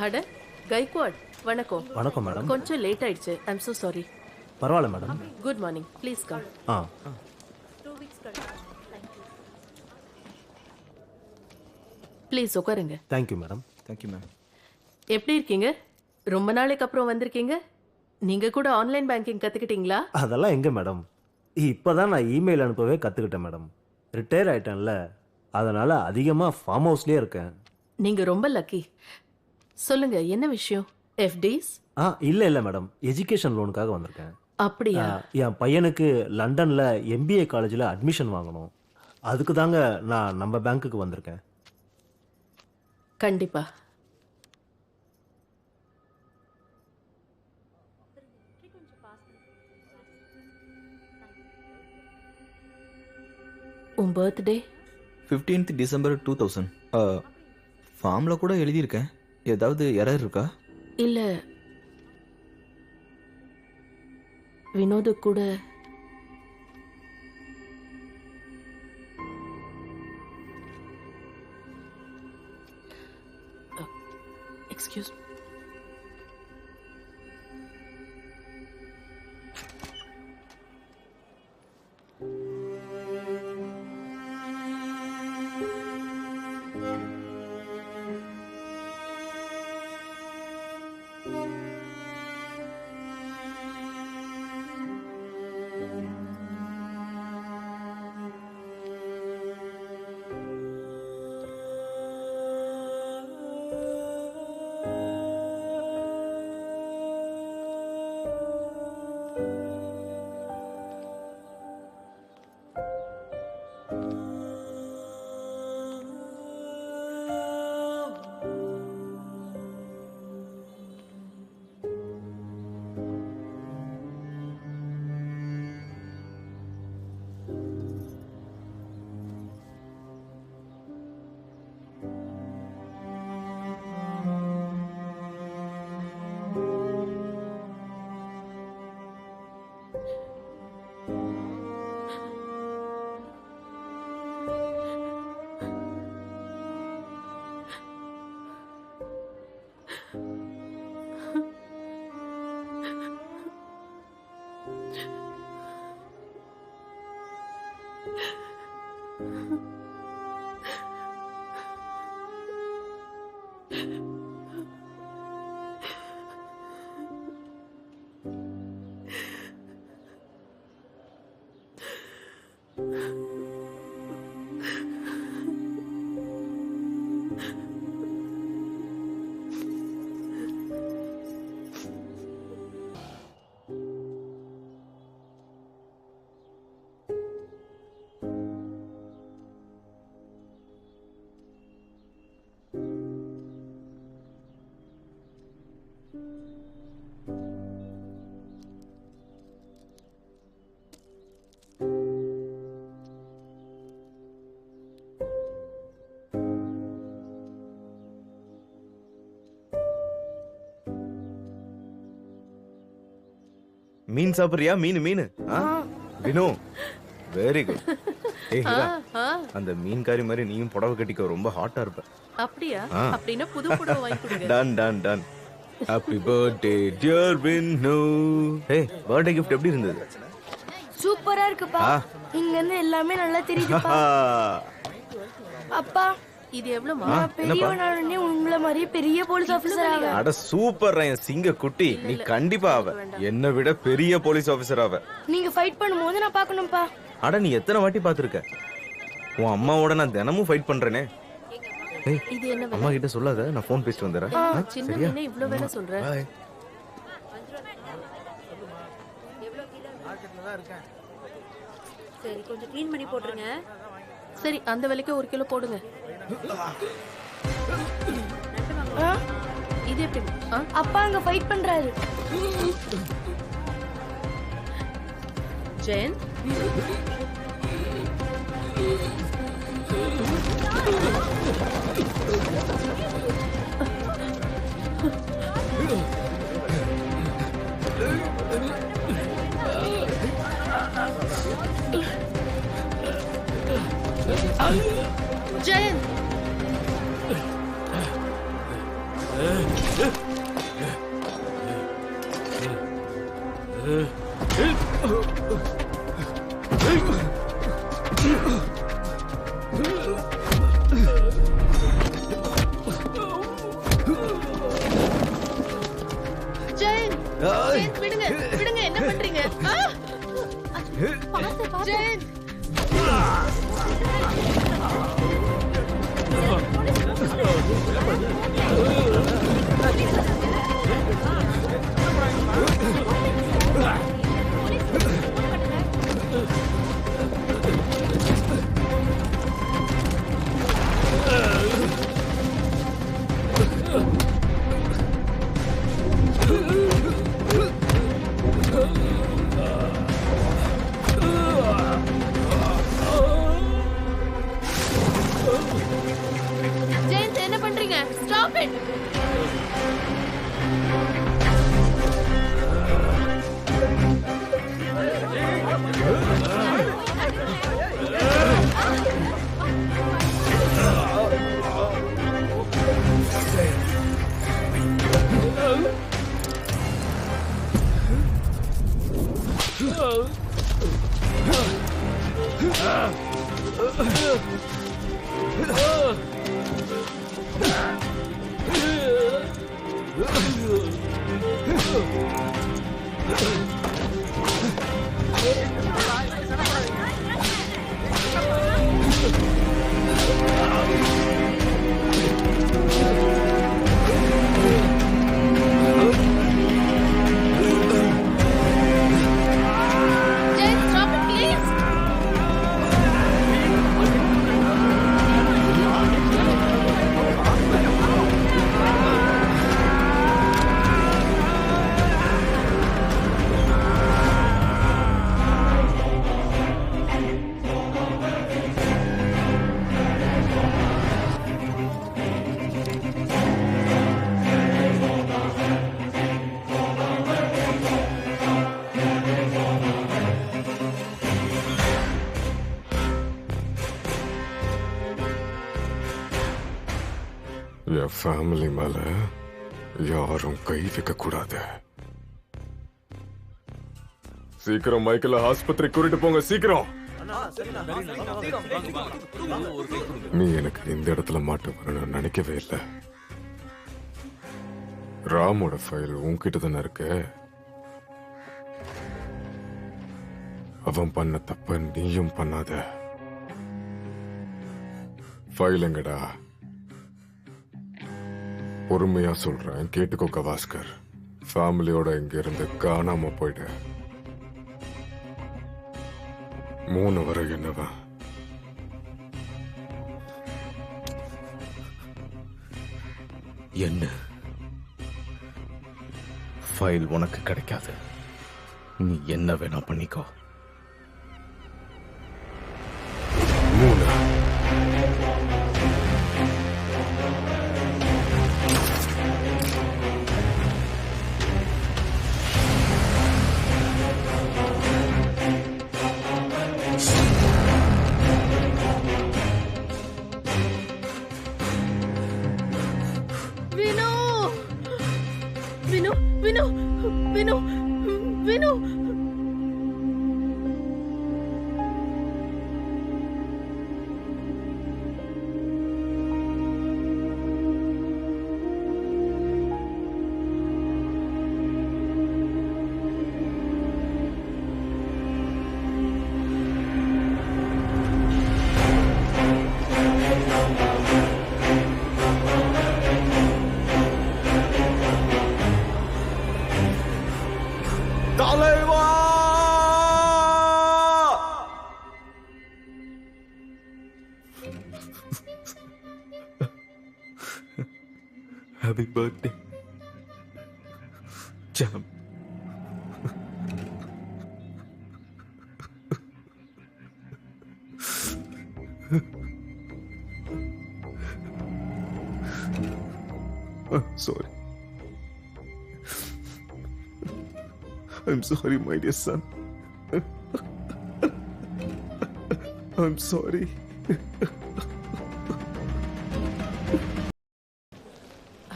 அட கைக்வாட் வணக்கம். வணக்கம் மேடம். கொஞ்சம் லேட் ஆயிடுச்சு. I'm so sorry. பரவாயில்ல madam. Good morning. Please come. Please உட்காருங்க. Thank you madam. Thank you ma'am. எப்படி இருக்கீங்க? ரொம்ப நாளைக்கு அப்புறம் வந்திருக்கீங்க. நீங்க கூட ஆன்லைன் பேங்கிங் கத்துக்கிட்டீங்களா? அதெல்லாம் எங்க மேடம், இப்போதான் நான் இமெயில் அனுப்பவே கற்றுக்கிட்டேன் மேடம். ரிட்டையர் ஆயிட்டேன்ல, அதனால அதிகமாக ஃபார்ம் ஹவுஸ்லேயே இருக்கேன். நீங்க ரொம்ப லக்கி. சொல்லுங்க என்ன விஷயம்? எஃப்டிஸ்? இல்லை மேடம், எஜுகேஷன் லோனுக்காக வந்திருக்கேன். அப்படியா? என் பையனுக்கு லண்டனில் MBA காலேஜில் அட்மிஷன் வாங்கணும். அதுக்கு தாங்க நான் நம்ம பேங்க்குக்கு வந்திருக்கேன். கண்டிப்பா. உன் பர்த்டே 15th December 2000. ஃபார்மில் கூட எழுதியிருக்கேன். ஏதாவது எரர் இருக்கா? இல்ல, வினோது கூட எக்ஸ்கியூஸ். மீன் சாப்பிடுறியா? மீன் மீன் வினோ, வெரி குட். அந்த மீன்காரி மாதிரி நீயும் புடவை கட்டிக்கோ, ரொம்ப ஹாட்டா இருப்ப. அப்படியா? அப்படின்னா புது புடவை வாங்கி கொடுங்க. டன் டன் டன். Happy birthday dear Vino. Hey, birthday gift எப்படி இருந்தது? சூப்பரா இருக்குப்பா. இங்க இருந்து எல்லாமே நல்லா தெரியுதுப்பா. அப்பா, இது எவ்வளவுமா? பெரியவனானே உங்களை மாதிரி பெரிய போலீஸ் ஆபீசர் ஆக. அட சூப்பர் என் சிங்க குட்டி, நீ கண்டிப்பா ஆவ. என்னை விட பெரிய போலீஸ் ஆபீசர் ஆவ. நீங்க ஃபைட் பண்ணும்போது நான் பார்க்கணும்ப்பா. அட நீ எத்தனை வாட்டி பாத்துருக்க? உன் அம்மாவோட நான் தினமும் ஃபைட் பண்றேனே. இது என்ன? அம்மா கிட்ட சொல்லாத, நான் போன் பேசிட்டு வந்துடுறேன். சின்ன என்ன இவ்ளோ வேலை சொல்ற? சரி, கொஞ்சம் க்ளீன் பண்ணி போட்டுருங்க. சரி, அந்த விலைக்கு 1 கிலோ போடுங்க. இது எப்படி? அப்பா அங்க ஃபைட் பண்றாரு. ஜெயன், ஜெயன். ஜெயன் ஜெயன், விடுங்க விடுங்க, என்ன பண்றீங்க? ஜெயன், ஜெயன், என்ன பண்றீங்க? Stop it. Jane, stop it, please. N family மேல யாரும் கை வைக்க கூடாது. சீக்கிரம் மைக்கேல ஆஸ்பத்திரி கூட்டிட்டு போங்க, சீக்கிரம். நீ எனக்கு இந்த இடத்துல மாட்ட வரணும்னு நினைக்கவே இல்லை. ராமோட ஃபைல் உன்கிட்ட தானே இருக்கு. அவன் பண்ண தப்ப நீயும் பண்ணாத. ஃபைல் எங்கடா? பொறுமையா சொல்றேன், கேட்டுக்கோ கவாஸ்கர். ஃபேமிலியோட இங்க இருந்து காணாம போயிடு. 3 வரை என்னவா? என்ன ஃபைல் உனக்கு கிடைக்காது. நீ என்ன வேணா பண்ணிக்கோ. 3. Vinu, Vinu, Vinu, Vinu. Happy birthday, Jam. I'm sorry. I'm sorry, my dear son. I'm sorry.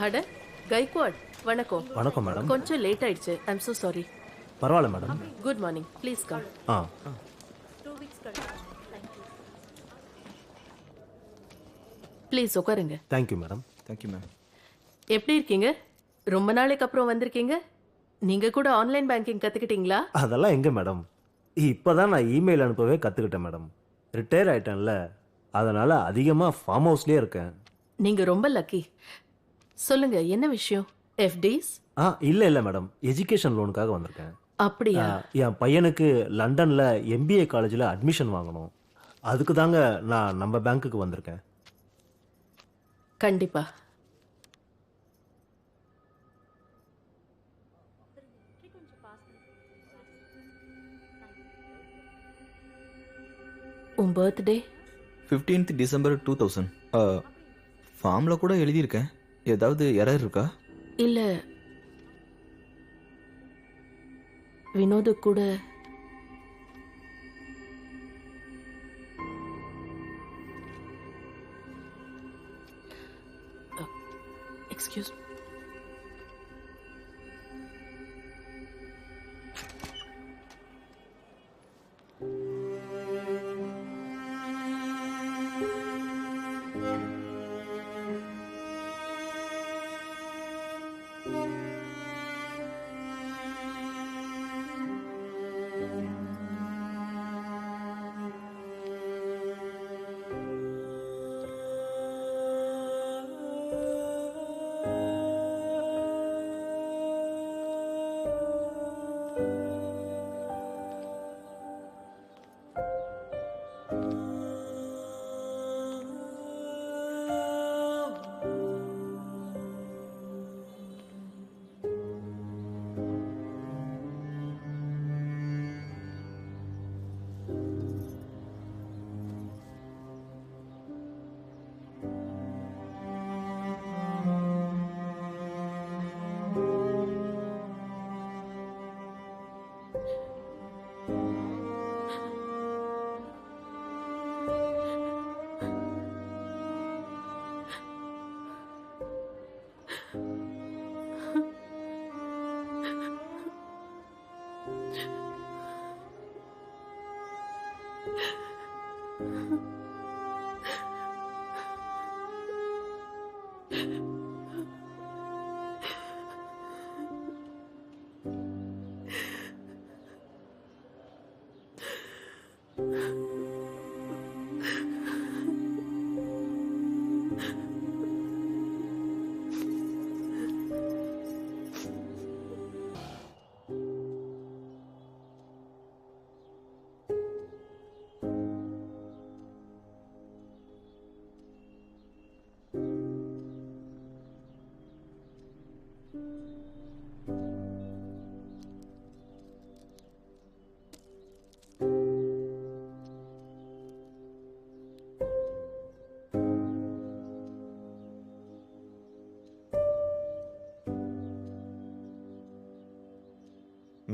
அட, கைக்வாட் வணக்கம். வணக்கம் மேடம். கொஞ்சம் லேட் ஆயிடுச்சு. I'm so sorry. பரவாயில்ல madam. Good morning. Please come. ஆ ப்ளீஸ் உட்காருங்க. Thank you madam. Thank you ma'am. எப்படி இருக்கீங்க? ரொம்ப நாளைக்கு அப்புறம் வந்திருக்கீங்க. நீங்க கூட ஆன்லைன் பேங்கிங் கத்துக்கிட்டீங்களா? அதெல்லாம் எங்கே மேடம், இப்போ தான் நான் இமெயில் அனுப்பவே கற்றுக்கிட்டேன் மேடம். ரிட்டையர் ஆயிட்டேன்ல, அதனால் அதிகமாக ஃபார்ம் ஹவுஸ்லேயே இருக்கேன். நீங்க ரொம்ப லக்கி. சொல்லுங்க, என்ன விஷயம்? எஃப்டிஸ்? இல்லை இல்லை மேடம், எஜுகேஷன் லோனுக்காக வந்திருக்கேன். அப்படியா? என் பையனுக்கு லண்டனில் MBA காலேஜில் அட்மிஷன் வாங்கணும். அதுக்கு தாங்க நான் நம்ம பேங்க்குக்கு வந்திருக்கேன். கண்டிப்பா. உன் பர்த்டே? 15th December 2000. ஃபார்மில் கூட எழுதியிருக்கேன். ஏதாவது எரர் இருக்கா? இல்ல, வினோது கூட எக்ஸ்கியூஸ்.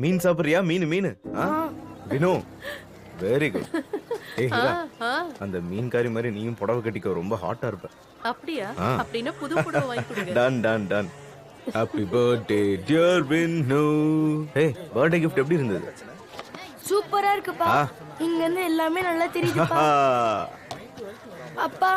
மீன் சாப்பிடுறியா? மீன். Vino, very good. அந்த மீன்காரி மாதிரி நீயும் புடவை கட்டிக்க ரொம்ப ஹாட்டா இருப்ப. அப்படியா? அப்படின்னா புது புடவை வாங்கி கொடுங்க. டன். Happy birthday dear Vino. ஏய், பர்த்டே gift எப்படி இருந்தது? சூப்பரா இருக்குப்பா. இங்க இருந்து எல்லாமே நல்லா தெரியுதுப்பா. அப்பா,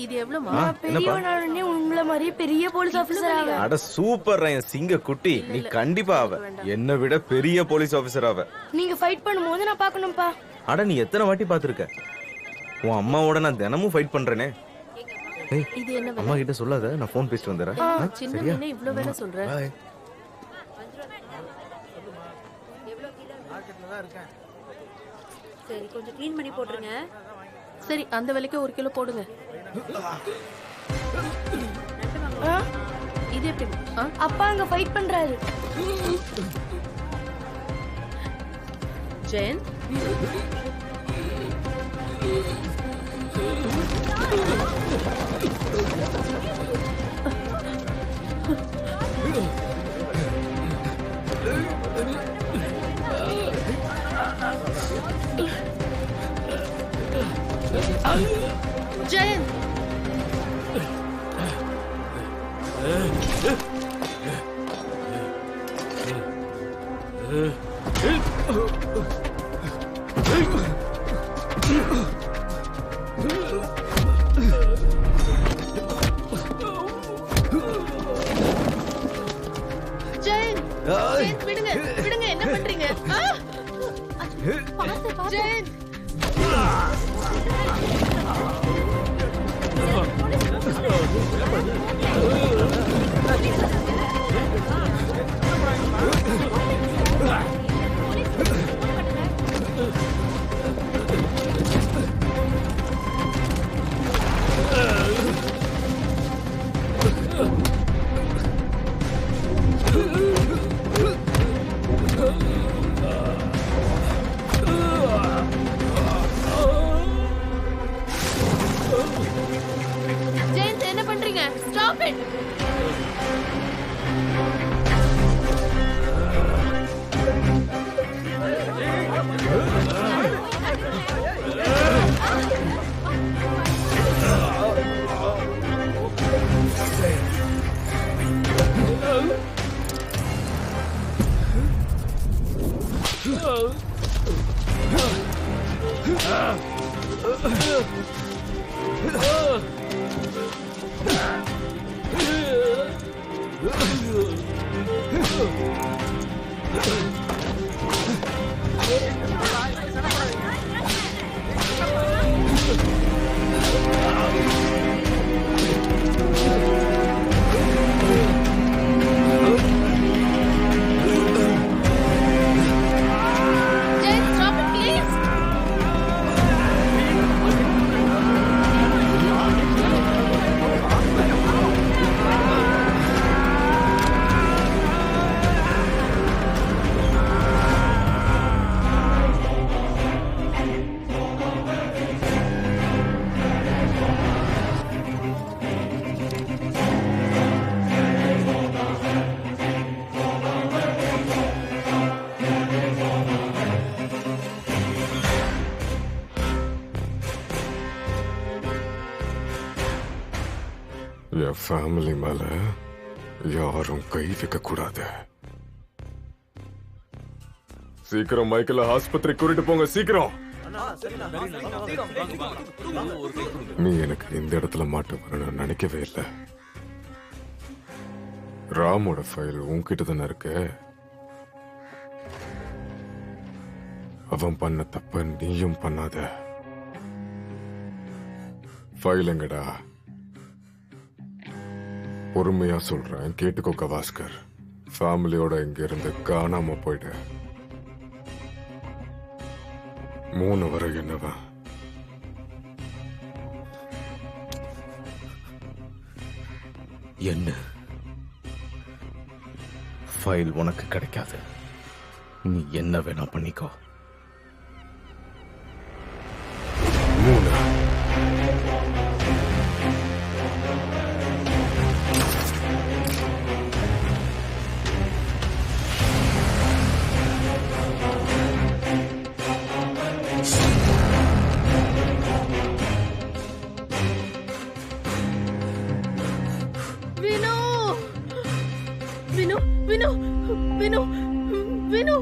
இது எவ்வளவுமா? நான் பெரியவனானே உங்களை மாதிரி பெரிய போலீஸ் ஆபீசர் ஆவேன். அட சூப்பர் என் சிங்க குட்டி. நீ கண்டிப்பா ஆவ. என்னை விட பெரிய போலீஸ் ஆபீசர் ஆவ. நீங்க ஃபைட் பண்ணும்போது நான் பார்க்கணும்ப்பா. அட நீ எத்தனை வாட்டி பாத்துருக்க? உன் அம்மாவோட நான் தினமும் ஃபைட் பண்றேனே. ஏய், இது என்ன அம்மா கிட்ட சொல்லாத, நான் ஃபோன் பேசிட்டு வந்துறேன். சின்ன மீனே இவ்ளோ வேலை சொல்ற? பாய். சரி, கொஞ்சம் க்ளீன் பண்ணி போட்டுருங்க. சரி, அந்த விலைக்கு 1 கிலோ போடுங்க. இது எப்படி? அப்பா அங்க ஃபைட் பண்றாரு. ஜெயன், ஜெயன், ஜெயந்த், விடுங்க விடுங்க, என்ன பண்றீங்க? ஜெயந்த், ஜெயந்த், என்ன பண்றீங்க? Stop it. Jane, stop it, please. N family மேல யாரும் கை வைக்க கூடாது. சீக்கிரம் மைக்கேல ஆஸ்பத்திரி கூட்டிட்டு போங்க, சீக்கிரம். நீ எனக்கு இந்த இடத்துல மாட்ட வரணும்னு நினைக்கவே இல்லை. ராமோட ஃபைல் உன்கிட்ட தானே இருக்கு. அவன் பண்ண தப்ப நீயும் பண்ணாத. ஃபைல் எங்கடா? பொறுமையா சொல்றேன், கேட்டுக்கோ கவாஸ்கர். ஃபேமிலியோட இங்க இருந்து காணாம போயிடு. 3 வரை என்னவா? என்ன ஃபைல் உனக்கு கிடைக்காது. நீ என்ன வேணா பண்ணிக்கோ. 3 Vinu, Vinu, Vinu, Vinu.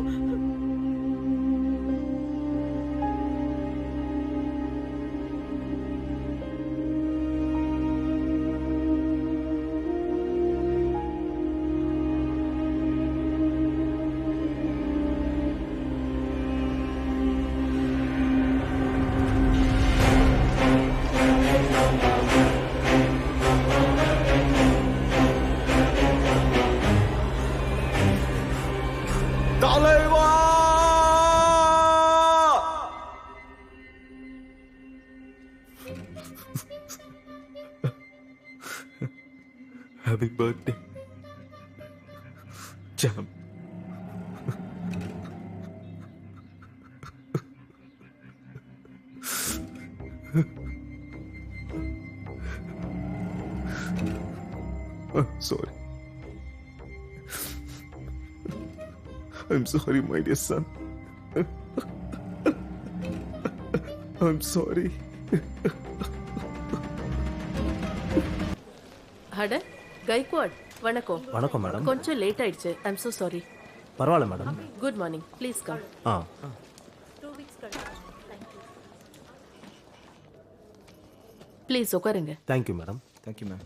Happy birthday, Jam. I'm sorry. I'm sorry, my dear son. I'm sorry. அட கைக்வாட், வணக்கம். வணக்கம் மேடம். கொஞ்சம் லேட் ஆயிடுச்சு. I'm so sorry. பரவாயில்ல madam. Good morning, please come. Please உட்காருங்க. Thank you madam. Thank you ma'am.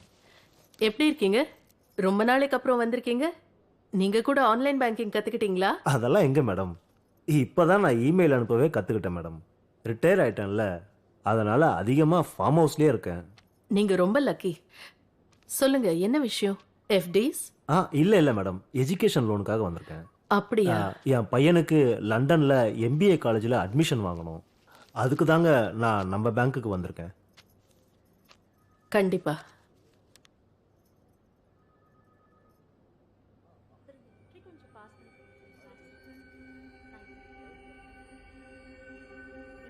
எப்படி இருக்கீங்க? ரொம்ப நாளைக்கு அப்புறம் வந்திருக்கீங்க. நீங்க கூட ஆன்லைன் பேங்கிங் கத்துக்கிட்டீங்களா? அதெல்லாம் எங்க மேடம், இப்பதான் நான் இமெயில் அனுப்பவே கத்துக்கிட்டேன் மேடம். ரிட்டையர் ஆயிட்டேன்ல, அதனால அதிகமா ஃபார்ம் ஹவுஸ்லயே இருக்கேன். நீங்க ரொம்ப லக்கி. சொல்லுங்க, என்ன விஷயம்? எஃப்டிஸ்? இல்ல மேடம், எஜுகேஷன் லோனுக்காக வந்திருக்கேன். அப்படியா? என் பையனுக்கு லண்டன்ல MBA காலேஜில் அட்மிஷன் வாங்கணும். அதுக்கு தாங்க நான் நம்ம பேங்க்குக்கு வந்திருக்கேன். கண்டிப்பா.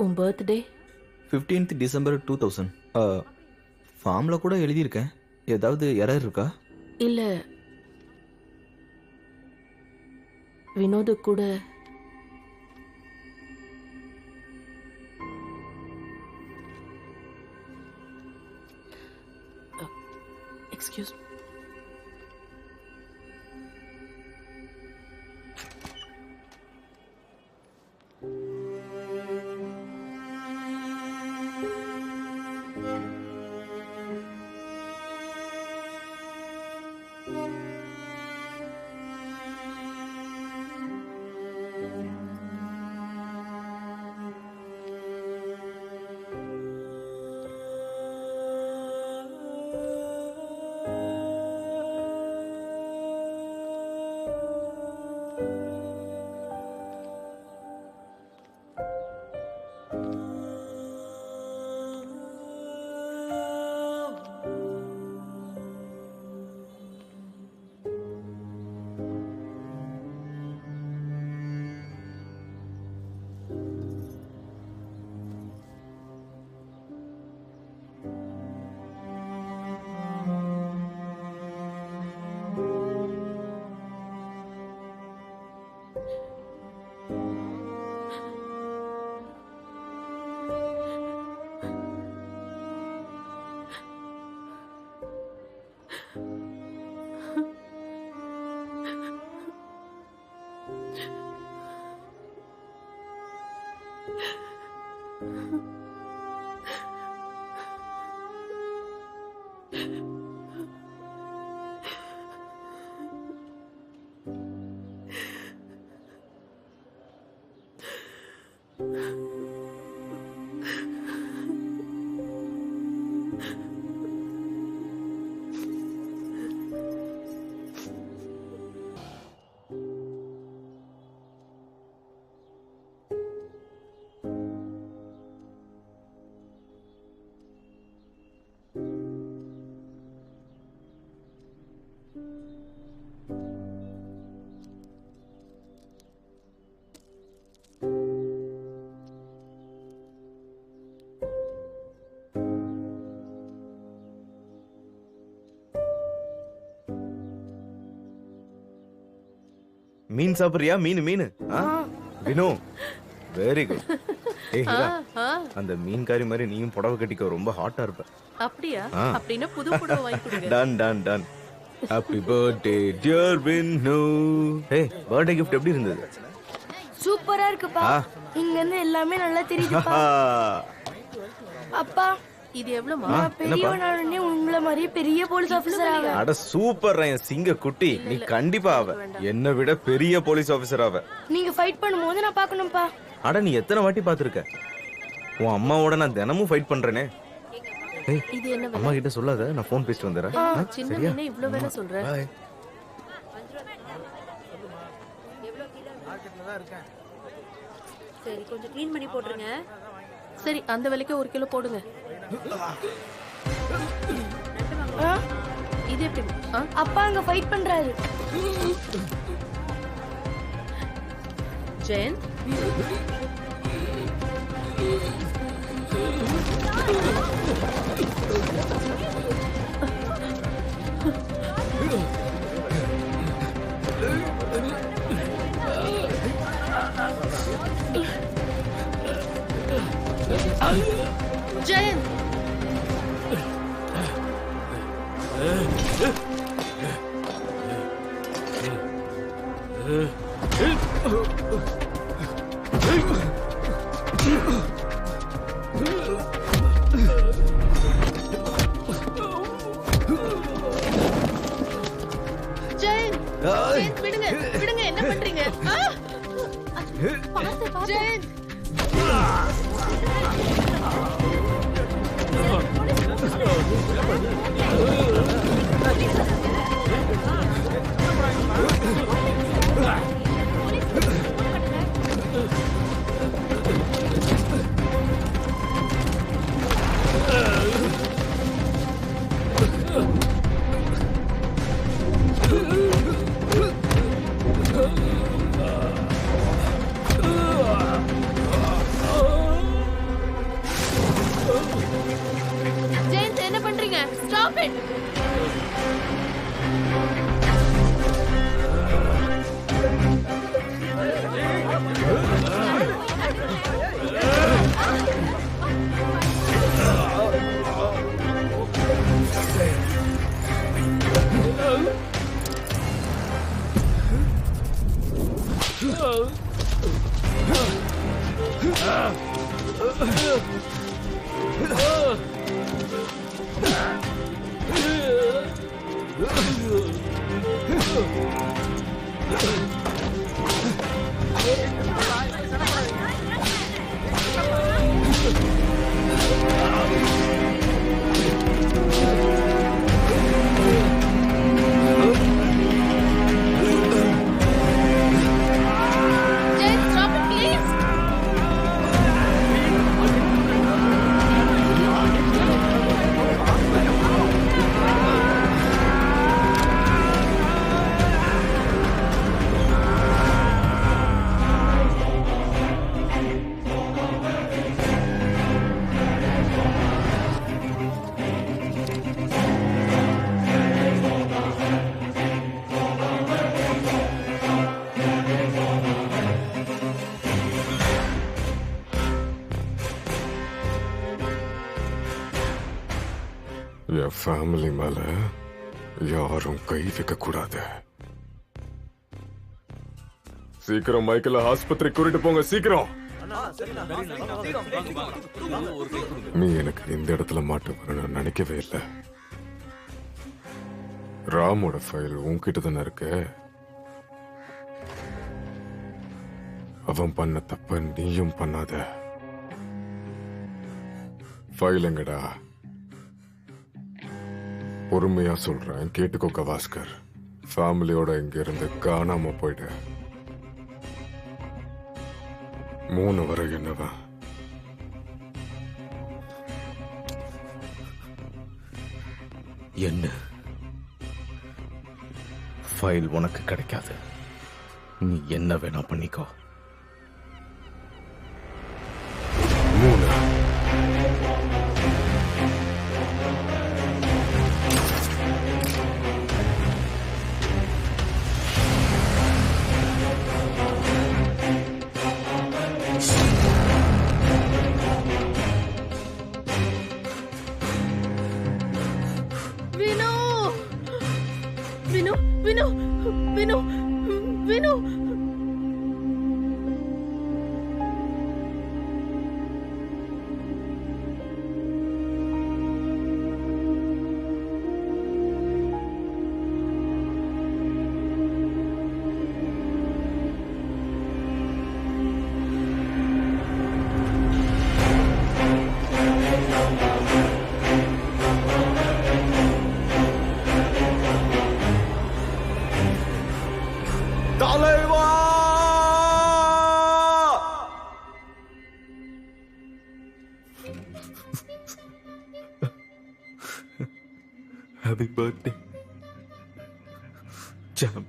உன் பர்த்டே? 15th December 2000. ஃபார்ம்ல கூட எழுதியிருக்கேன். ஏதாவது எரர் இருக்கா? இல்ல, வினோது கூட எக்ஸ்கியூஸ். மீன் சாப்பிடுறியா? மீன் மீன். Vino, very good. அந்த மீன்காரி மாதிரி நீயும் புடவை கட்டிக்கோ, ரொம்ப ஹாட்டா இருப்ப. அப்படியா? அப்படின்னா புது புடவை வாங்கி கொடுங்க. டன் டன் டன். Happy birthday dear Vino. ஏய், பர்த்டே gift எப்படி இருந்தது? சூப்பரா இருக்குப்பா. இங்க இருந்து எல்லாமே நல்லா தெரியுதுப்பா. அப்பா, இது எவ்வளவுமா? நான் பெரியவனானே உங்களை மாதிரி பெரிய போலீஸ் ஆபீசர் ஆவேன். அட சூப்பர் என் சிங்க குட்டி, நீ கண்டிப்பா ஆவ. என்னை விட பெரிய போலீஸ் ஆபீசர் ஆவ. நீங்க ஃபைட் பண்ணும்போது நான் பார்க்கணும்ப்பா. அட நீ எத்தனை வாட்டி பாத்துருக்க? உன் அம்மாவோட நான் தினமும் ஃபைட் பண்றேனே. ஏய், இது என்ன அம்மா கிட்ட சொல்லாத, நான் ஃபோன் பேசிட்டு வந்துறேன். சின்ன என்ன இவ்ளோ வேலை சொல்ற? பை. சரி, கொஞ்சம் க்ளீன் பண்ணி போட்டுருங்க. சரி, அந்த விலைக்கு 1 கிலோ போடுங்க. இது எப்படி? அப்பா அங்க ஃபைட் பண்றாரு. ஜெயன், ஜெயன், ஜெயன். ஜெயந்த், விடுங்க விடுங்க, என்ன பண்றீங்க? ஜெயந்த், ஜெயந்த், என்ன பண்றீங்க? Stop it. Jane, stop it, please. N family மேல யாரும் கை வைக்க கூடாது. சீக்கிரம் மைக்கேல ஆஸ்பத்திரி கூட்டிட்டு போங்க, சீக்கிரம். நீ எனக்கு இந்த இடத்துல மாட்டுவேன்னு நான் நினைக்கவே இல்லை. ராமோட ஃபைல் உன்கிட்ட தானே இருக்கு. அவன் பண்ண தப்ப நீயும் பண்ணாத. ஃபைல் எங்கடா? பொறுமையா சொல்றேன், கேட்டுக்கோ கவாஸ்கர். ஃபேமிலியோட இங்க இருந்து காணாம போயிடு. 3 வரை என்னவா? என்ன ஃபைல் உனக்கு கிடைக்காது. நீ என்ன வேணா பண்ணிக்கோ. 3. Vinu, Vinu, Vinu, Vinu. Happy birthday, Jam.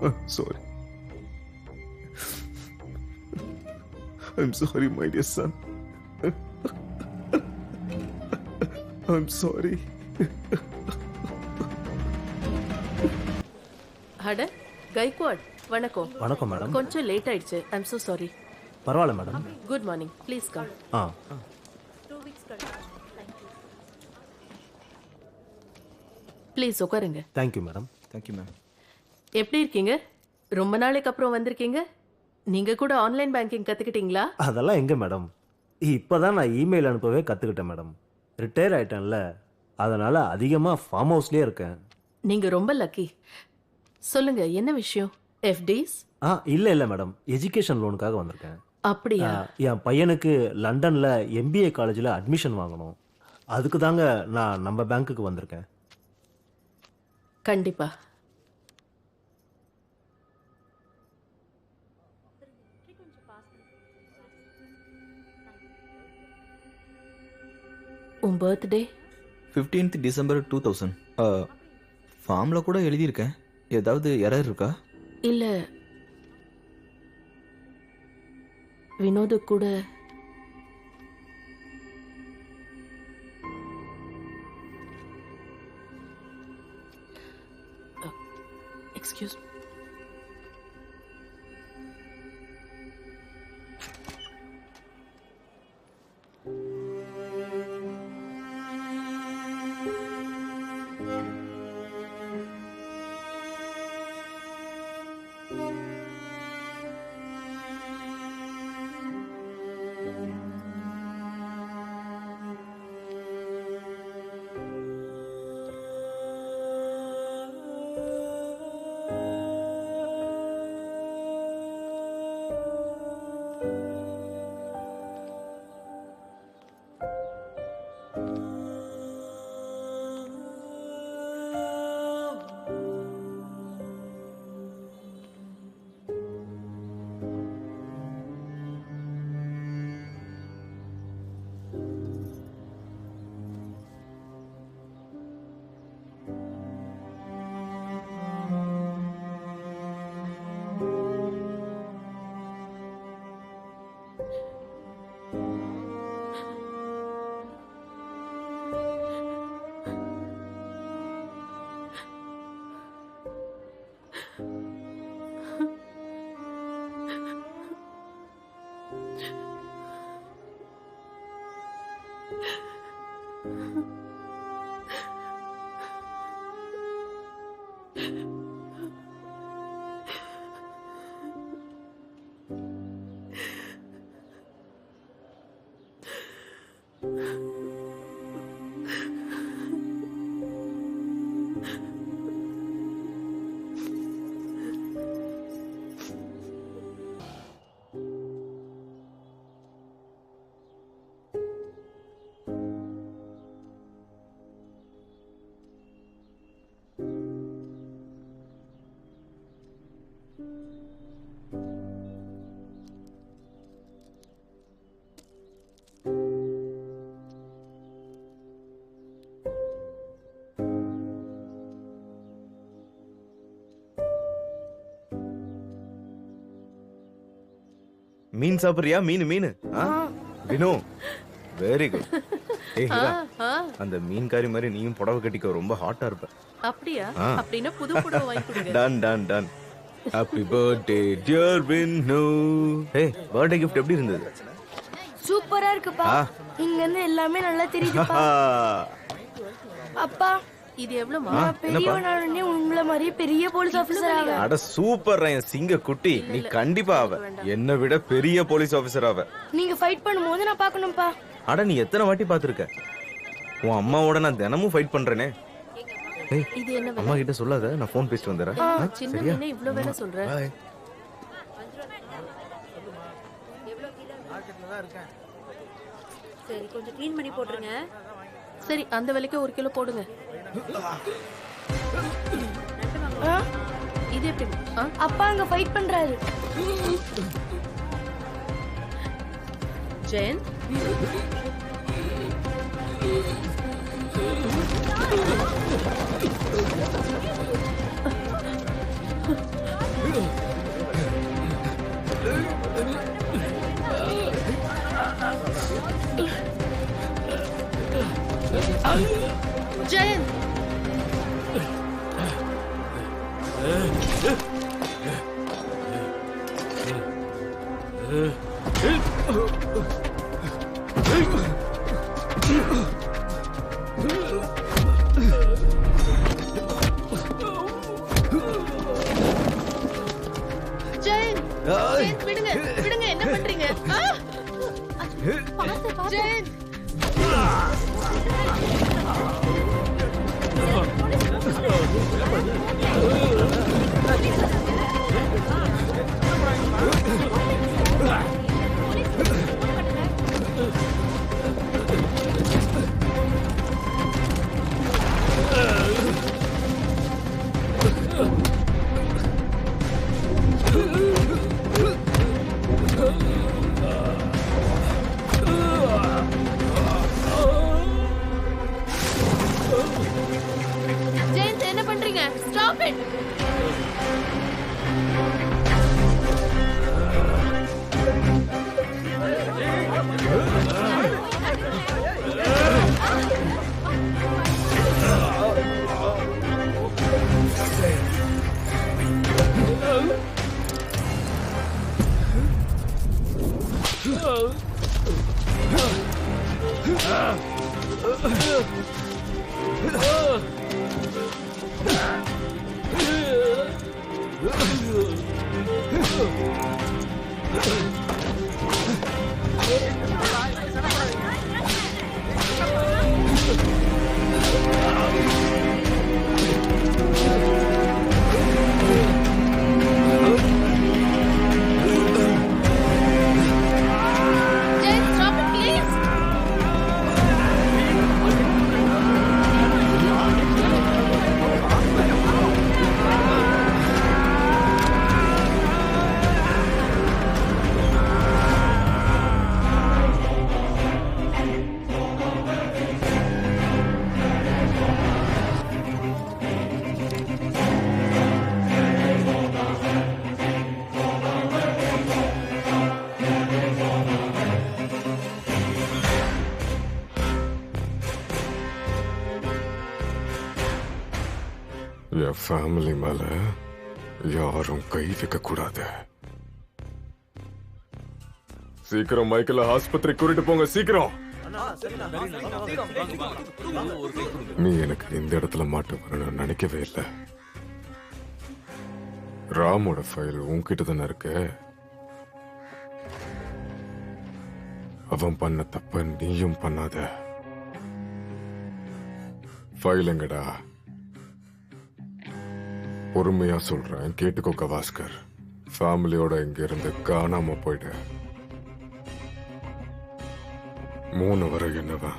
I'm sorry. I'm sorry, my dear son. I'm sorry. அட கைக்வாட், வணக்கம். வணக்கம் மேடம். கொஞ்சம் லேட் ஆயிடுச்சு. I'm so sorry. பரவாயில்ல madam. Good morning, please come. ஆ, ப்ளீஸ் உட்காருங்க. Thank you madam. Thank you ma'am. எப்படி இருக்கீங்க? ரொம்ப நாளைக்கு அப்புறம் வந்திருக்கீங்க. நீங்க கூட ஆன்லைன் பேங்கிங் கத்துக்கிட்டீங்களா? அதெல்லாம் எங்க மேடம், இப்பதான் நான் இமெயில் அனுப்பவே கத்துக்கிட்டேன் மேடம். ரிட்டையர் ஆயிட்டேன்ல, அதனால அதிகமா ஃபார்ம் ஹவுஸ்லயே இருக்கேன். நீங்க ரொம்ப லக்கி. சொல்லுங்க, என்ன விஷயம்? எஃப்டிஸ்? இல்ல இல்ல மேடம், எஜுகேஷன் லோனுக்காக வந்திருக்கேன். அப்படியா? என் பையனுக்கு லண்டன்ல MBA காலேஜில் அட்மிஷன் வாங்கணும். அதுக்கு தாங்க நான் நம்ம பேங்க்குக்கு வந்திருக்கேன். கண்டிப்பா. உன் பர்த்டே? 15th December 2000. ஃபார்மில் கூட எழுதியிருக்கேன். ஏதாவது எரர் இருக்கா? இல்ல, வினோது கூட எக்ஸ்கியூஸ். மீன் சாப்பிடுறியா? மீன் மீன். Vino, very good. அந்த மீன்காரி மாதிரி நீயும் புடவை கட்டிக்கோ, ரொம்ப ஹாட்டா இருப்ப. அப்படியா? அப்படின்னா புது புடவை வாங்கி கொடுங்க. டன் டன் டன். Happy birthday dear Vino. ஏய், பர்த்டே gift எப்படி இருந்தது? சூப்பரா இருக்குப்பா. இங்க இருந்து எல்லாமே நல்லா தெரியுதுப்பா. அப்பா, இது எவ்வளவுமா? பெரியவனானே உங்கள மாதிரி பெரிய போலீஸ் ஆபீசர் ஆக. அட சூப்பர் என் சிங்க குட்டி, நீ கண்டிப்பா ஆவ. என்னை விட பெரிய போலீஸ் ஆபீசர் ஆவ. நீங்க ஃபைட் பண்ணும்போது நான் பார்க்கணும்ப்பா. அட நீ எத்தனை வாட்டி பாத்துருக்க? உன் அம்மாவோட நான் தினமும் ஃபைட் பண்றேனே. ஏய், இது என்ன அம்மா கிட்ட சொல்லாத, நான் ஃபோன் பேசிட்டு வந்துறேன். சின்ன மீனே இவ்ளோ வேலை சொல்ற? பாய். சரி, கொஞ்சம் க்ளீன் பண்ணி போட்டுருங்க. சரி, அந்த விலைக்கு 1 கிலோ போடுங்க. இது எப்படி? அப்பா அங்க ஃபைட் பண்றாரு. ஜெயன், ஜெயன், ஜெயன், விடுங்க. விடுங்க விடுங்க, என்ன பண்றீங்க? ஜெயந்த், ஜெயந்த், என்ன பண்றீங்க? Stop it. Jane, stop it, please. N family மேல யாரும் கை வைக்க கூடாது. சீக்கிரம் மைக்கேல ஆஸ்பத்திரி கூட்டிட்டு போங்க, சீக்கிரம். நீ எனக்கு இந்த இடத்துல மாட்ட வரணும்னு நினைக்கவே இல்லை. ராமோட ஃபைல் உன்கிட்ட தானே இருக்கு. அவன் பண்ண தப்ப நீயும் பண்ணாத. ஃபைல் எங்கடா? பொறுமையா சொல்றேன், கேட்டுக்கோ கவாஸ்கர். ஃபேமிலியோட இங்க இருந்து காணாம போயிடு. 3 வரை என்னவா?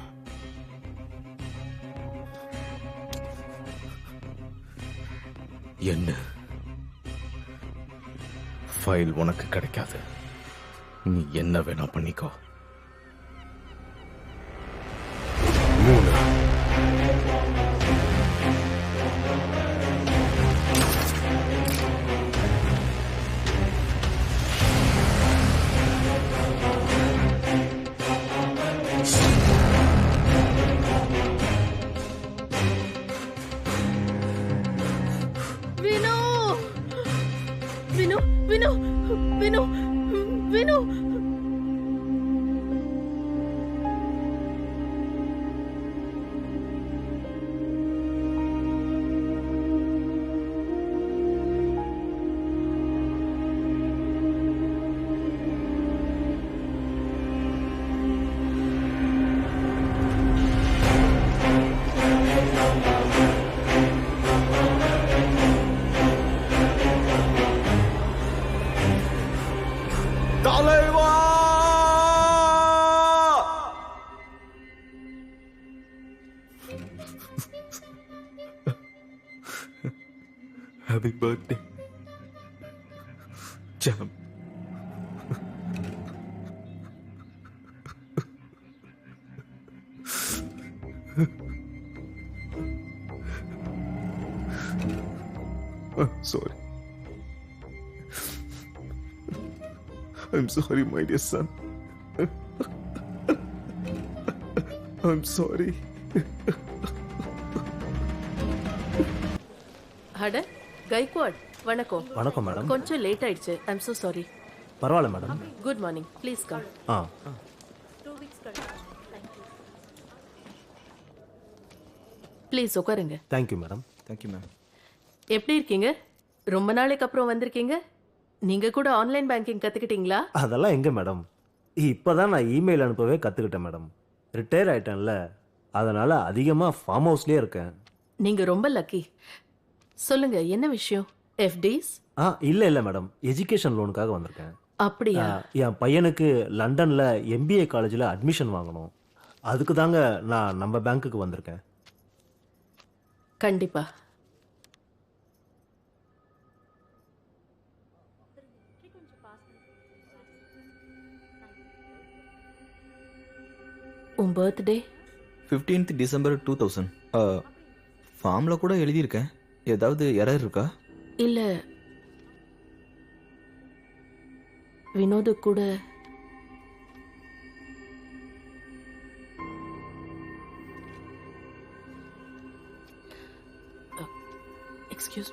என்ன ஃபைல் உனக்கு கிடைக்காது. நீ என்ன வேணா பண்ணிக்கோ. 3 Vinu, Vinu, Vinu, Vinu, Vinu. Happy birthday jam. I'm sorry. I'm sorry, my dear son. I'm sorry. அட கைக்வாட், வணக்கம். வணக்கம் மேடம். கொஞ்சம் லேட் ஆயிடுச்சு. I'm so sorry. பரவாயில்ல madam. Good morning, please come. Please உட்காருங்க. Thank you madam. Thank you ma'am. எப்படி இருக்கீங்க? ரொம்ப நாளைக்கு அப்புறம் வந்திருக்கீங்க. நீங்க கூட ஆன்லைன் பேங்கிங் கத்துக்கிட்டீங்களா? அதெல்லாம் எங்க மேடம், இப்பதான் நான் இமெயில் அனுப்பவே கத்துக்கிட்டேன் மேடம். ரிட்டையர் ஆயிட்டேன்ல, அதனால அதிகமாக ஃபார்ம் ஹவுஸ்லேயே இருக்கேன். நீங்க ரொம்ப லக்கி. சொல்லுங்க, என்ன விஷயம்? எஃப்டிஸ்? இல்லை மேடம், எஜுகேஷன் லோனுக்காக வந்திருக்கேன். அப்படியா? என் பையனுக்கு லண்டனில் MBA காலேஜில் அட்மிஷன் வாங்கணும். அதுக்கு தாங்க நான் நம்ம பேங்க்குக்கு வந்திருக்கேன். கண்டிப்பா. உன் பர்த்டே? 15th December 2000. ஃபார்மில் கூட எழுதியிருக்கேன். ஏதாவது எரர் இருக்கா? இல்ல, வினோது கூட எக்ஸ்கியூஸ்.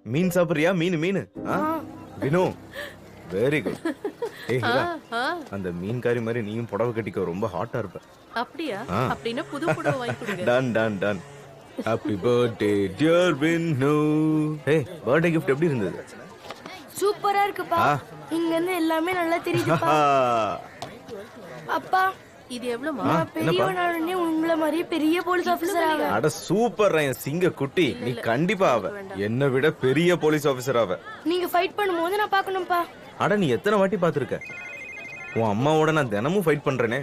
மீன் சாப்பிடுறியா? மீன் மீன். Vino, very good. அந்த மீன்காரி மாதிரி நீயும் புடவை கட்டிக்கோ, ரொம்ப ஹாட்டா இருப்ப. அப்படியா? அப்படின்னா புது புடவை வாங்கி கொடுங்க. டன் டன் டன். Happy birthday dear Vino. Hey, birthday gift எப்படி இருந்தது? சூப்பரா இருக்குப்பா. இங்க இருந்து எல்லாமே நல்லா தெரியுதுப்பா. அப்பா, இது எவ்வளவுமா? நான் பெரியவனானே உங்களை மாதிரி பெரிய போலீஸ் ஆபீசர் ஆக. அட சூப்பர் என் சிங்க குட்டி, நீ கண்டிப்பா ஆவ. என்னை விட பெரிய போலீஸ் ஆபீசர் ஆவ. நீங்க ஃபைட் பண்ணும்போது நான் பார்க்கணும்ப்பா. அட நீ எத்தனை வாட்டி பாத்துருக்க? உன் அம்மாவோட நான் தினமும் ஃபைட் பண்றேனே.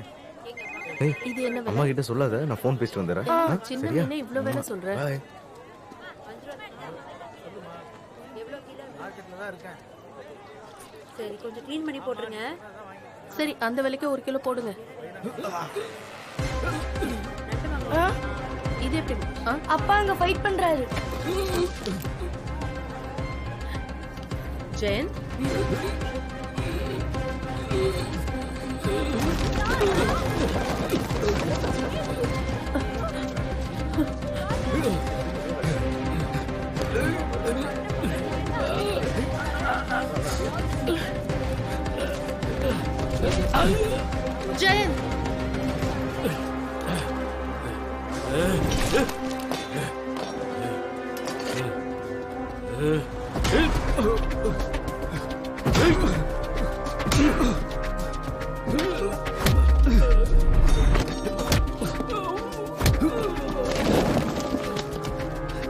இது என்ன வேலை? அம்மா கிட்ட சொல்லாத, நான் ஃபோன் பேசிட்டு வந்துறேன். சின்ன மீனே இவ்ளோ வேலை சொல்ற. Bye. சரி, கொஞ்சம் க்ளீன் பண்ணி போட்டுருங்க. சரி, அந்த விலைக்கு 1 கிலோ போடுங்க. இது எப்படி? அப்பா அங்க ஃபைட் பண்றாரு. ஜெயன், ஜெயன்,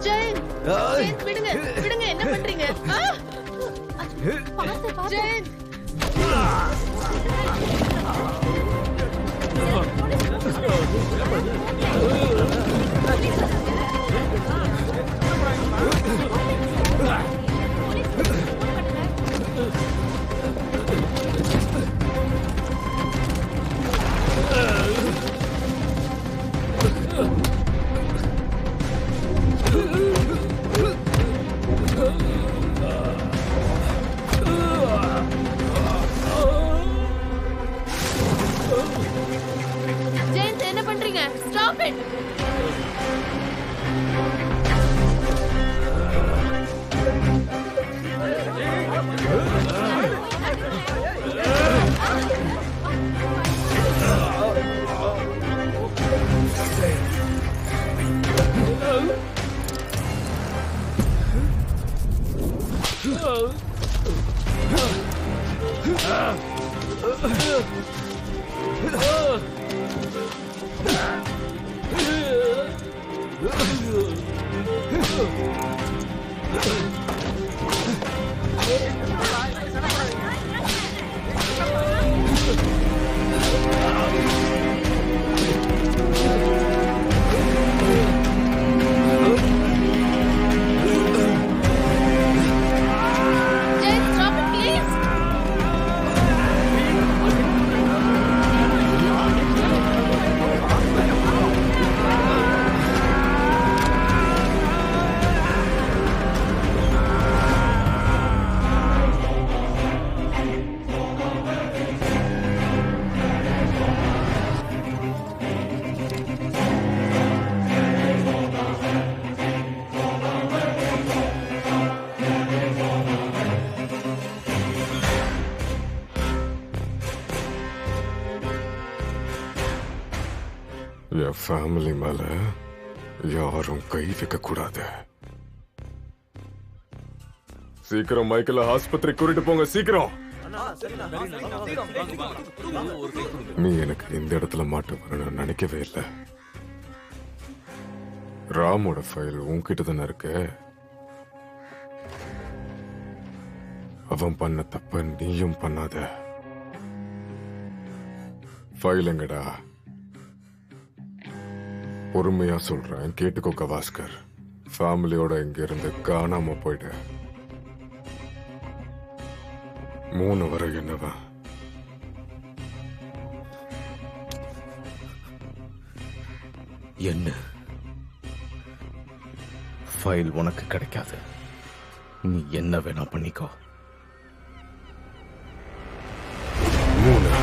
ஜெயன், விடுங்க. விடுங்க, என்ன பண்றீங்க? ஜெயந்த், ஜெயந்த், என்ன பண்றீங்க? Stop it. Jane, stop it, please. N family மேல யாரும் கை வைக்க கூடாது. சீக்கிரம் மைக்கேல ஆஸ்பத்திரி கூட்டிட்டு போங்க, சீக்கிரம். நீ எனக்கு இந்த இடத்துல மாட்ட வரணும்னு நினைக்கவே இல்லை. ராமோட ஃபைல் உன்கிட்ட தானே இருக்கு. அவன் பண்ண தப்ப நீயும் பண்ணாத. ஃபைல் எங்கடா? பொறுமையா சொல்றேன், கேட்டுக்கோ கவாஸ்கர். ஃபேமிலியோட இங்க இருந்து காணாம போயிடு. 3 வரை என்னவா? என்ன ஃபைல் உனக்கு கிடைக்காது. நீ என்ன வேணா பண்ணிக்கோ. 3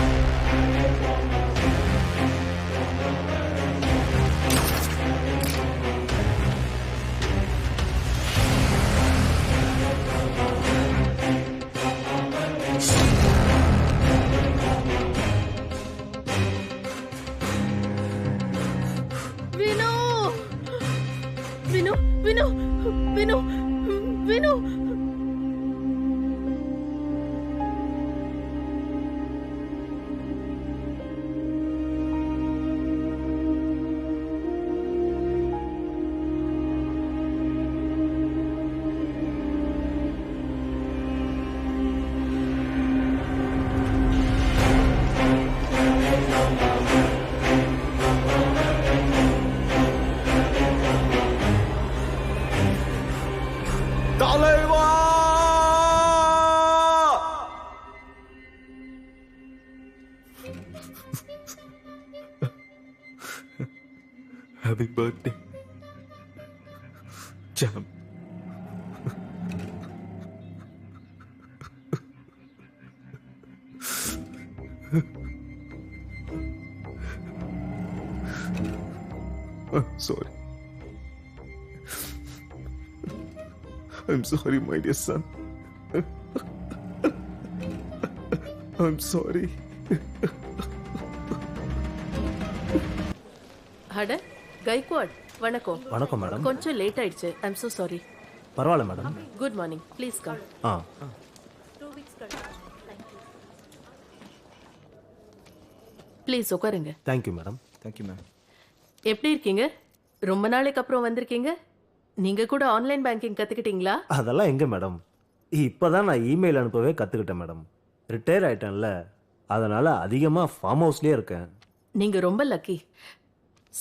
Vinu. Happy birthday, Jam. I'm sorry. I'm sorry, my dear son. I'm sorry. அட கைக்வாட், வணக்கம். வணக்கம் மேடம். கொஞ்சம் லேட் ஆயிடுச்சு. I'm so sorry. பரவாயில்ல madam. Good morning, please come. Please உட்காருங்க. Thank you madam. Thank you ma'am. எப்படி இருக்கீங்க? ரொம்ப நாளைக்கு அப்புறம் வந்திருக்கீங்க. நீங்க கூட ஆன்லைன் பேங்கிங் கத்துக்கிட்டீங்களா? அதெல்லாம் எங்க மேடம், இப்பதான் நான் இமெயில் அனுப்பவே கத்துக்கிட்டேன் மேடம். ரிட்டையர் ஆயிட்டேன்ல, அதனால அதிகமா ஃபார்ம் ஹவுஸ்லயே இருக்கேன். நீங்க ரொம்ப லக்கி.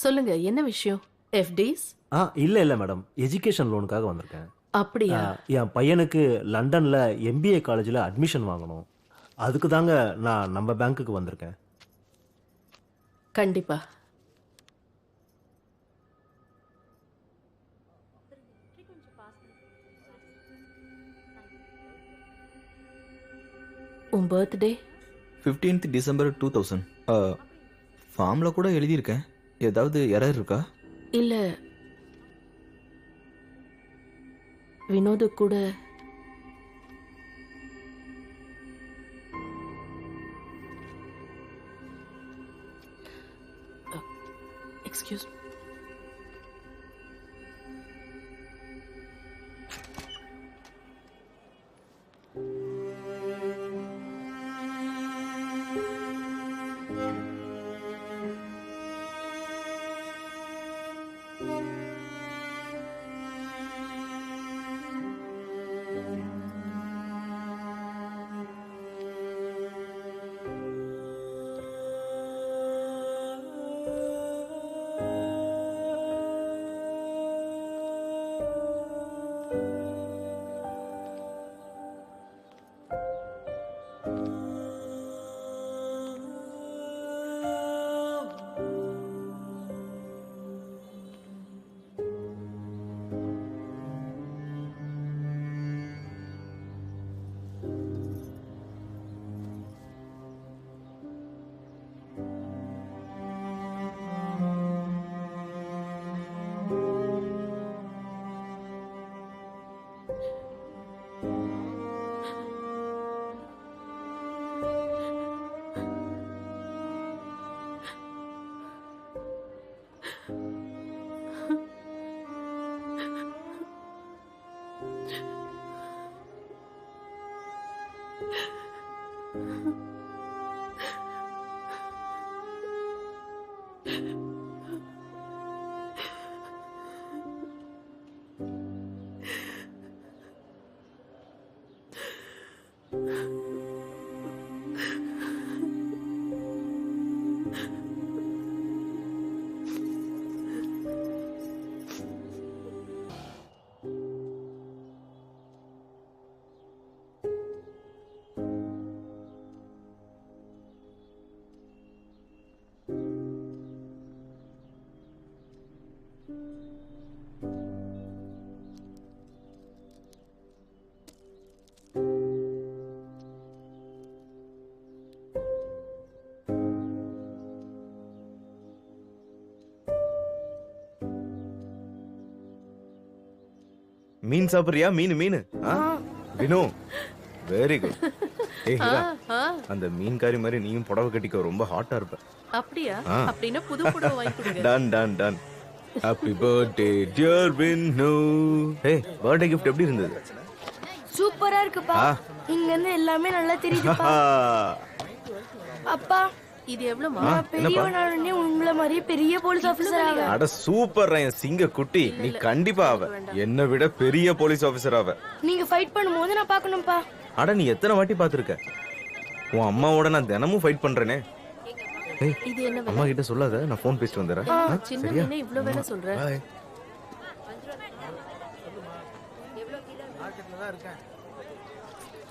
சொல்லுங்க, என்ன விஷயம்? எஃப்டிஸ்? இல்ல மேடம், எஜுகேஷன் லோனுக்காக வந்திருக்கேன். அப்படியா? என் பையனுக்கு லண்டன்ல MBA காலேஜில் அட்மிஷன் வாங்கணும். அதுக்கு தாங்க நான் நம்ம பேங்க்குக்கு வந்திருக்கேன். கண்டிப்பா. உன் பர்த்டே? 15th December 2000. ஃபார்மில் கூட எழுதியிருக்கேன். ஏதாவது எரர் இருக்கா? இல்ல, வினோது கூட எக்ஸ்கியூஸ். மீன் சாப்பிடுறியா? மீன் மீன். Vino, very good. அந்த மீன்காரி மாதிரி நீயும் புடவை கட்டிக்கோ, ரொம்ப ஹாட்டா இருப்ப. அப்படியா? அப்படின்னா புது புடவை வாங்கி கொடுங்க. டன் டன் டன். Happy birthday dear Vino. ஏய், பர்த்டே gift எப்படி இருந்தது? சூப்பரா இருக்குப்பா. இங்க இருந்து எல்லாமே நல்லா தெரியுதுப்பா. அப்பா, இது எவ்வளவுமா? பெரியவனானே உங்களை மாதிரி பெரிய போலீஸ் ஆபீசர் ஆக. அட சூப்பர் என் சிங்க குட்டி, நீ கண்டிப்பா ஆவ. என்னை விட பெரிய போலீஸ் ஆபீசர் ஆவ. நீங்க ஃபைட் பண்ணும்போது நான் பார்க்கணும்ப்பா. அட நீ எத்தனை வாட்டி பாத்துருக்க? உன் அம்மாவோட நான் தினமும் ஃபைட் பண்றேனே. இது என்ன அம்மா கிட்ட சொல்லாத, நான் போன் பேசிட்டு வந்துடுறேன். சின்ன மீனே இவ்ளோ வேலை சொல்ற. பாய்.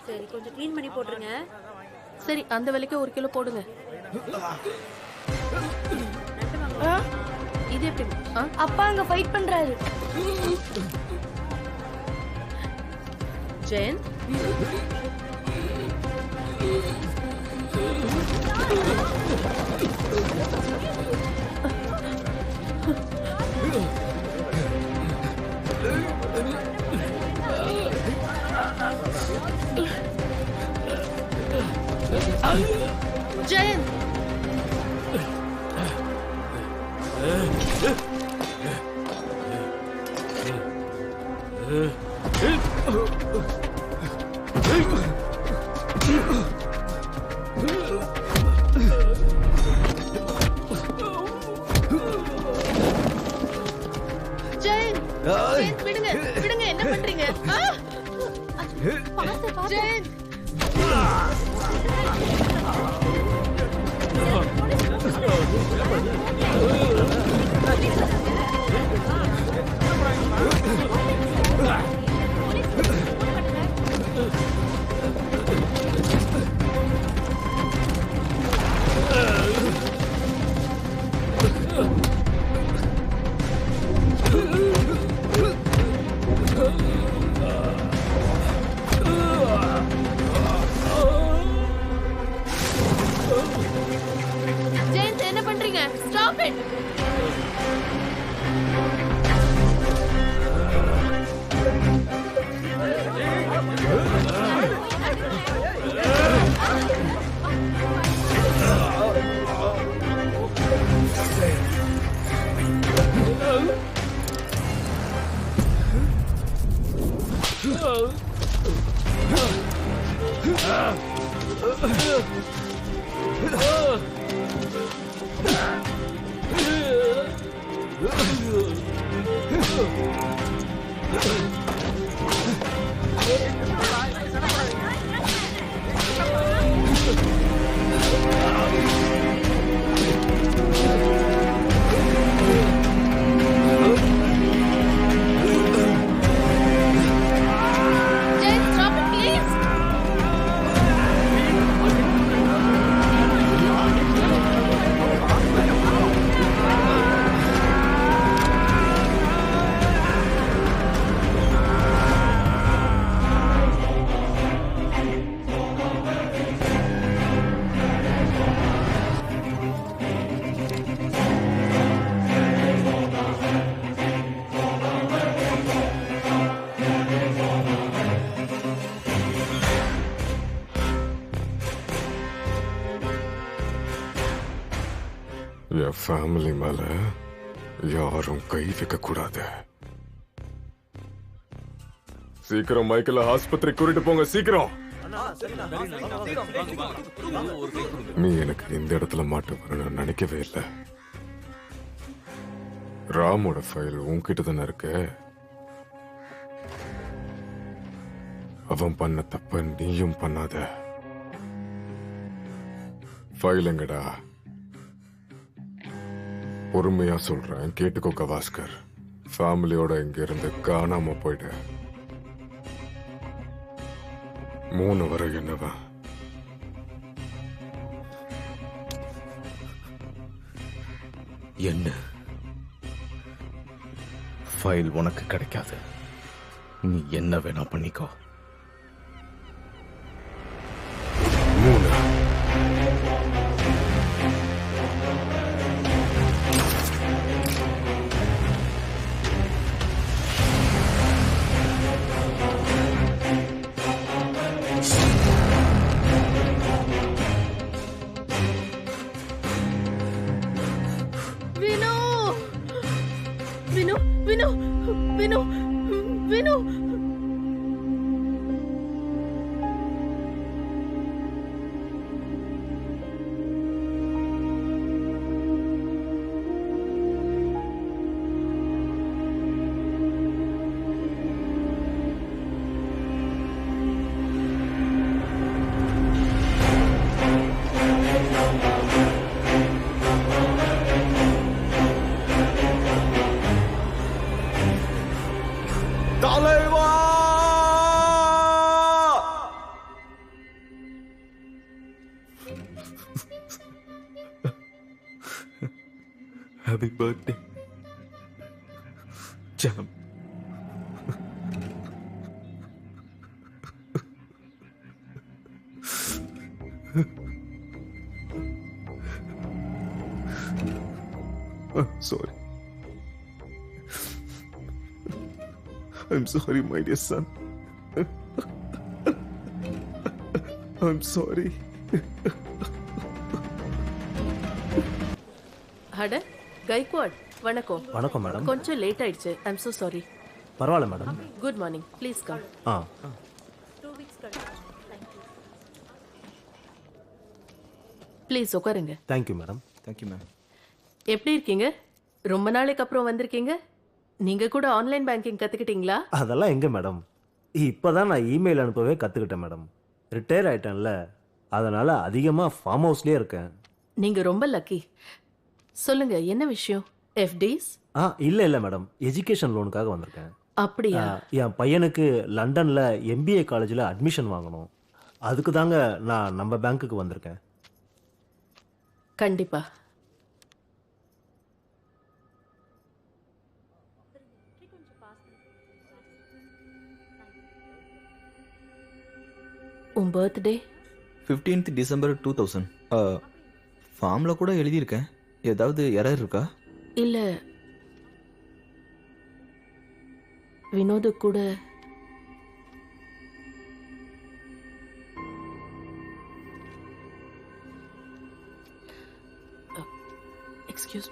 சரி, கொஞ்சம் க்ளீன் பண்ணி போட்டுருங்க. சரி, அந்த விலைக்கு 1 கிலோ போடுங்க. இது எப்படி? அப்பா அங்க ஃபைட் பண்றாரு. ஜெயன், ஜெயன், ஜெயன், விடுங்க. ஜெயந்த் என்ன பண்றீங்க? Stop it. Jane, stop it, please. N family மேல யாரும் கை வைக்க கூடாது. சீக்கிரம் மைக்கேல ஆஸ்பத்திரி கூட்டிட்டு போங்க, சீக்கிரம். நீ எனக்கு இந்த இடத்துல மாட்ட வரணும்னு நினைக்கவே இல்லை. ராமோட ஃபைல் உன்கிட்ட தானே இருக்கு. அவன் பண்ண தப்ப நீயும் பண்ணாத. ஃபைல் எங்கடா? பொறுமையா சொல்றேன், கேட்டுக்கோ கவாஸ்கர். ஃபேமிலியோட இங்க இருந்து காணாம போயிடு. 3 வரை என்னவா? என்ன ஃபைல் உனக்கு கிடைக்காது. நீ என்ன வேணா பண்ணிக்கோ. 3 Vinu. Happy birthday, Jam. I'm sorry. I'm sorry, my dear son. I'm sorry. அட கைக்வாட், வணக்கம். வணக்கம் மேடம். கொஞ்சம் லேட் ஆயிடுச்சு. I'm so sorry. பரவாயில்ல madam. Good morning, please come. Please உட்காருங்க. Thank you madam. Thank you, ma'am. எப்படி இருக்கீங்க? ரொம்ப நாளைக்கு அப்புறம் வந்திருக்கீங்க. நீங்க கூட ஆன்லைன் பேங்கிங் கத்துக்கிட்டீங்களா? அதெல்லாம் எங்க மேடம், இப்பதான் நான் இமெயில் அனுப்பவே கத்துக்கிட்டேன் மேடம். ரிட்டையர் ஆயிட்டேன்ல, அதனால அதிகமா ஃபார்ம் ஹவுஸ்லயே இருக்கேன். நீங்க ரொம்ப லக்கி. சொல்லுங்க என்ன விஷயம்? எஃப்டிஸ்? இல்ல இல்ல மேடம், எஜுகேஷன் லோனுக்காக வந்திருக்கேன். அப்படியா? என் பையனுக்கு லண்டன்ல எம்பிஏ காலேஜில் அட்மிஷன் வாங்கணும். அதுக்கு தாங்க நான் நம்ம பேங்க்குக்கு வந்திருக்கேன். கண்டிப்பா. உன் பர்த்டே? 15th December 2000. ஃபார்மில் கூட எழுதியிருக்கேன். ஏதாவது எரர் இருக்கா? இல்ல, வினோது கூட எக்ஸ்கியூஸ்.